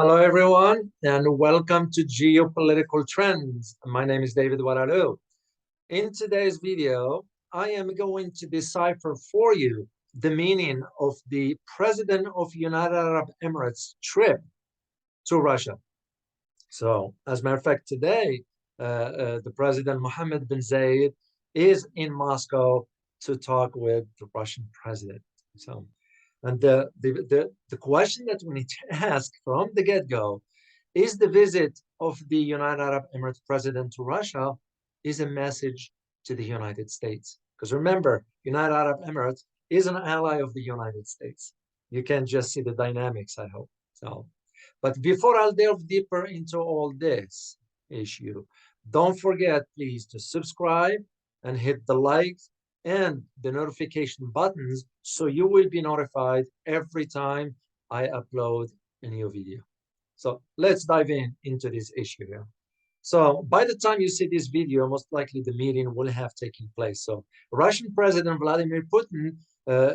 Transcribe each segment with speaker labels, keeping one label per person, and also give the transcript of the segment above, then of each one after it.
Speaker 1: Hello, everyone, and welcome to Geopolitical Trends. My name is David Oualaalou. In today's video, I am going to decipher for you the meaning of the President of United Arab Emirates trip to Russia. So, as a matter of fact, today, the President Mohamed bin Zayed is in Moscow to talk with the Russian president. So, and the question that we need to ask from the get-go is the visit of the United Arab Emirates president to Russia is a message to the United States. Because remember, United Arab Emirates is an ally of the United States. You can just see the dynamics, I hope. So, but before I'll delve deeper into all this issue, don't forget, please, to subscribe and hit the like and the notification buttons so you will be notified every time I upload a new video. So let's dive into this issue here. So by the time you see this video, most likely the meeting will have taken place. So Russian President Vladimir Putin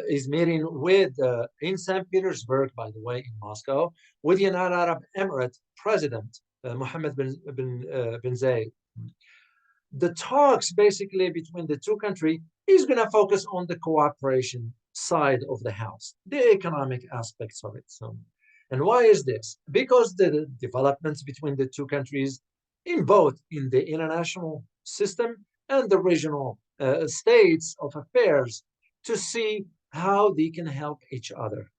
Speaker 1: is meeting with, in St. Petersburg, by the way, in Moscow, with the United Arab Emirates President Mohammed bin Zayed. The talks basically between the two countries is going to focus on the cooperation side of the house, the economic aspects of it. So, and why is this? Because the developments between the two countries in both in the international system and the regional states of affairs to see how they can help each other.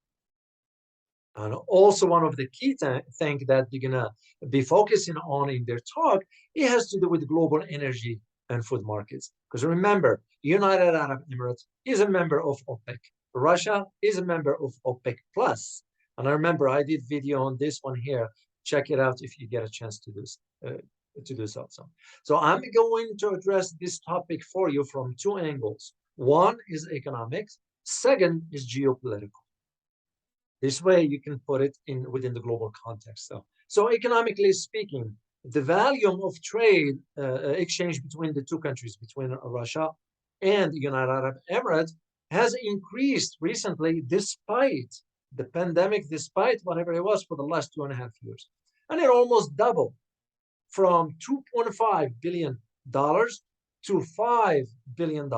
Speaker 1: And also one of the key things that they're going to be focusing on in their talk, it has to do with global energy and food markets. Because remember, United Arab Emirates is a member of OPEC. Russia is a member of OPEC Plus. And I remember I did video on this one here. Check it out if you get a chance to do so. So I'm going to address this topic for you from two angles. One is economics. Second is geopolitical. This way you can put it in within the global context. So economically speaking, the volume of trade exchange between the two countries, between Russia and the United Arab Emirates, has increased recently despite the pandemic, despite whatever it was for the last 2.5 years. And it almost doubled from $2.5 billion to $5 billion.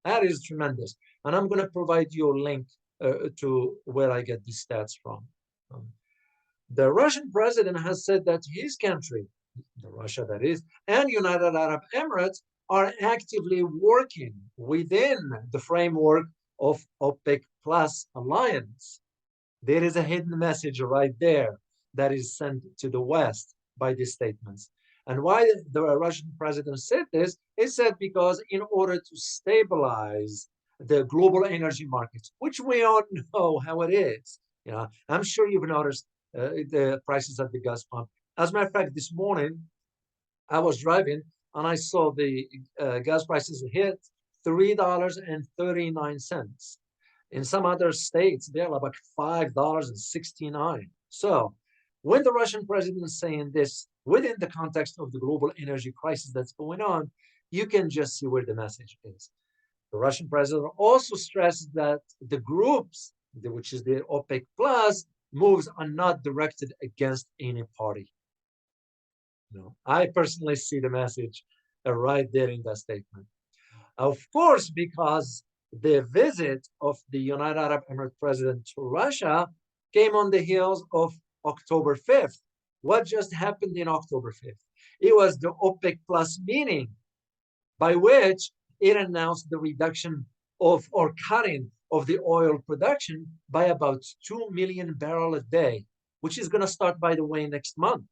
Speaker 1: That is tremendous. And I'm going to provide you a link to where I get these stats from. The Russian president has said that his country, Russia that is, and United Arab Emirates are actively working within the framework of OPEC Plus alliance. There is a hidden message right there that is sent to the West by these statements. And why the Russian president said this, he said because in order to stabilize the global energy markets, which we all know how it is. You know, I'm sure you've noticed the prices at the gas pump. As a matter of fact, this morning I was driving and I saw the gas prices hit $3.39. In some other states, they're about $5.69. So when the Russian president is saying this within the context of the global energy crisis that's going on, you can just see where the message is. The Russian president also stressed that the groups, which is the OPEC Plus, moves are not directed against any party. No, I personally see the message right there in that statement. Of course, because the visit of the United Arab Emirates president to Russia came on the heels of October 5th. What just happened in October 5th? It was the OPEC Plus meeting by which it announced the reduction of or cutting of the oil production by about 2 million barrels a day, which is going to start, by the way, next month.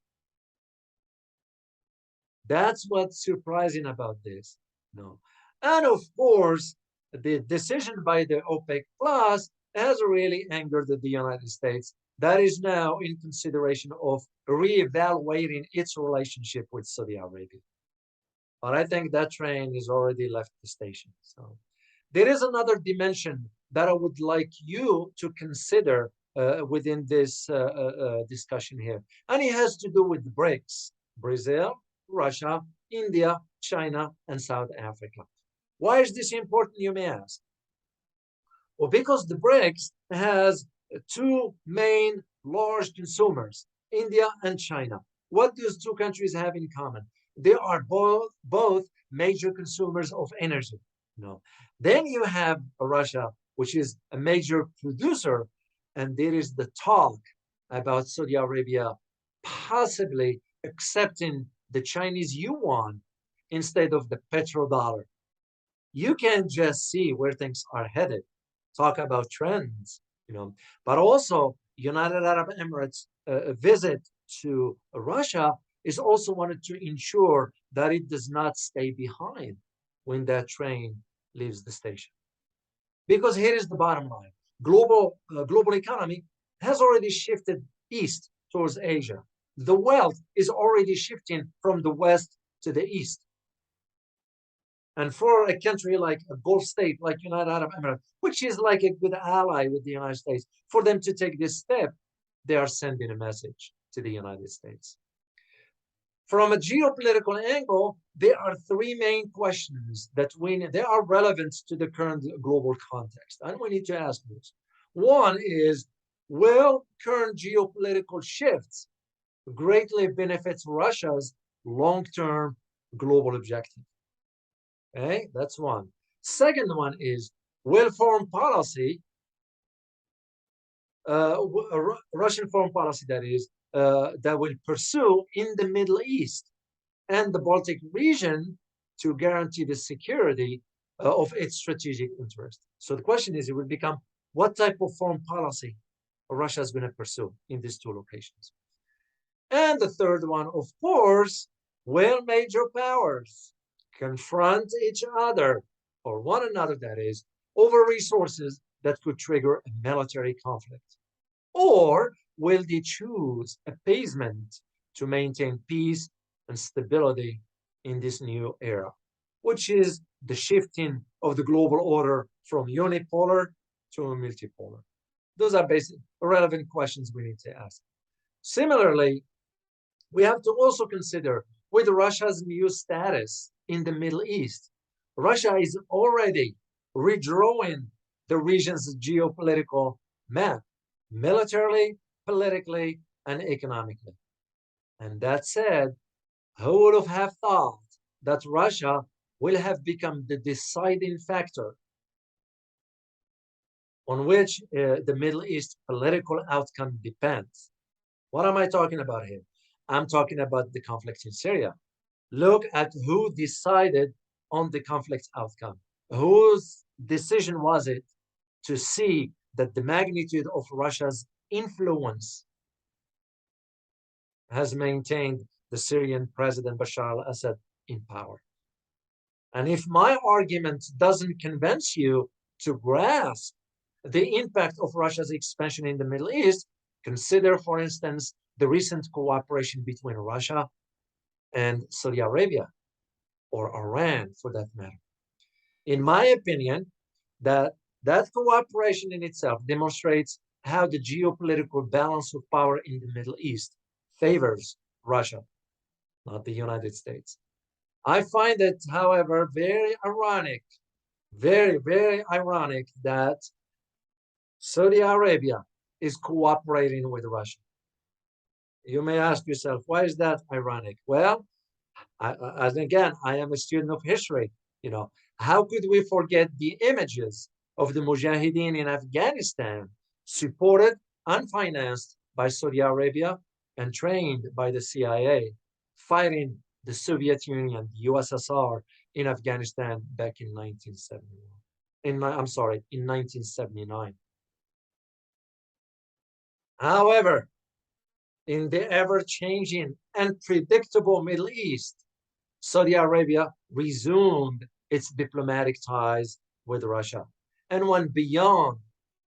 Speaker 1: That's what's surprising about this. No. And of course, the decision by the OPEC Plus has really angered the United States. That is now in consideration of reevaluating its relationship with Saudi Arabia. But I think that train has already left the station. So there is another dimension that I would like you to consider within this discussion here. And it has to do with the BRICS: Brazil, Russia, India, China, and South Africa. Why is this important, you may ask? Well, because the BRICS has two main large consumers. India and China. What do those two countries have in common? They are both major consumers of energy. No. Then you have Russia, which is a major producer, and there is the talk about Saudi Arabia possibly accepting the Chinese yuan instead of the petrodollar. You can just see where things are headed. Talk about trends, But also, United Arab Emirates visit to Russia is also wanted to ensure that it does not stay behind when that train leaves the station. Because here is the bottom line: global economy has already shifted east towards Asia. The wealth is already shifting from the west to the east. And for a country like a Gulf state, like United Arab Emirates, which is like a good ally with the United States, for them to take this step, they are sending a message to the United States. From a geopolitical angle, there are three main questions that they are relevant to the current global context, and we need to ask this. One is, will current geopolitical shifts greatly benefit Russia's long-term global objective? Okay, that's one. Second one is, will foreign policy, Russian foreign policy that is, that will pursue in the Middle East and the Baltic region to guarantee the security of its strategic interest. So the question is, it will become, what type of foreign policy Russia is going to pursue in these two locations? And the third one, of course, will major powers confront each other, or one another that is, over resources that could trigger a military conflict? Or will they choose appeasement to maintain peace and stability in this new era, which is the shifting of the global order from unipolar to multipolar? Those are basic relevant questions we need to ask. Similarly, we have to also consider, with Russia's new status in the Middle East, Russia is already redrawing the region's geopolitical map, militarily, politically, and economically. And that said, who would have thought that Russia will have become the deciding factor on which the Middle East political outcome depends? What am I talking about here? I'm talking about the conflict in Syria. Look at who decided on the conflict outcome. Whose decision was it to see that the magnitude of Russia's influence has maintained the Syrian president Bashar al-Assad in power? And if my argument doesn't convince you to grasp the impact of Russia's expansion in the Middle East, consider, for instance, the recent cooperation between Russia and Saudi Arabia, or Iran for that matter. In my opinion, that cooperation in itself demonstrates how the geopolitical balance of power in the Middle East favors Russia, not the United States. I find it, however, very ironic, very, very ironic that Saudi Arabia is cooperating with Russia. You may ask yourself, why is that ironic? Well, as again, I am a student of history. How could we forget the images of the Mujahideen in Afghanistan, supported and financed by Saudi Arabia and trained by the CIA, fighting the Soviet Union, the USSR, in Afghanistan back in 1971. In 1979. However, in the ever-changing and predictable Middle East, Saudi Arabia resumed its diplomatic ties with Russia and went beyond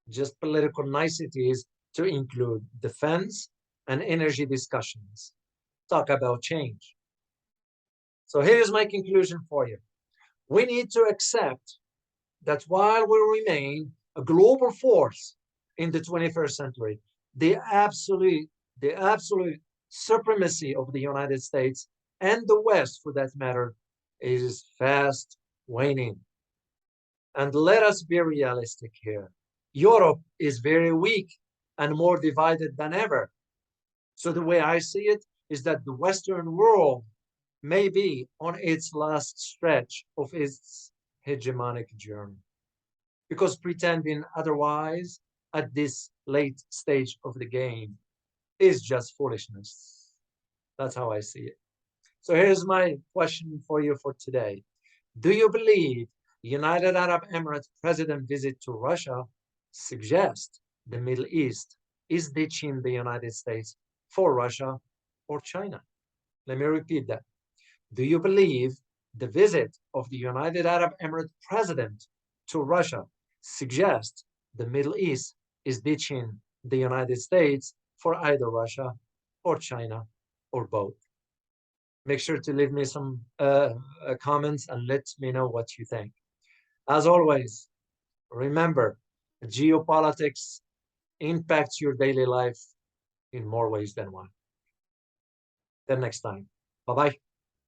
Speaker 1: just political niceties to include defense and energy discussions. Talk about change. So here's my conclusion for you. We need to accept that while we remain a global force in the 21st century, the absolute supremacy of the United States and the West, for that matter, is fast waning. And let us be realistic here. Europe is very weak and more divided than ever. So the way I see it is that the Western world may be on its last stretch of its hegemonic journey, because pretending otherwise at this late stage of the game is just foolishness. That's how I see it. So here's my question for you for today. Do you believe United Arab Emirates president visit to Russia suggests the Middle East is ditching the United States for Russia or China? Let me repeat that. Do you believe the visit of the United Arab Emirates president to Russia suggests the Middle East is ditching the United States for either Russia or China or both? Make sure to leave me some comments and let me know what you think. As always, remember, geopolitics impacts your daily life in more ways than one. Till next time. Bye-bye.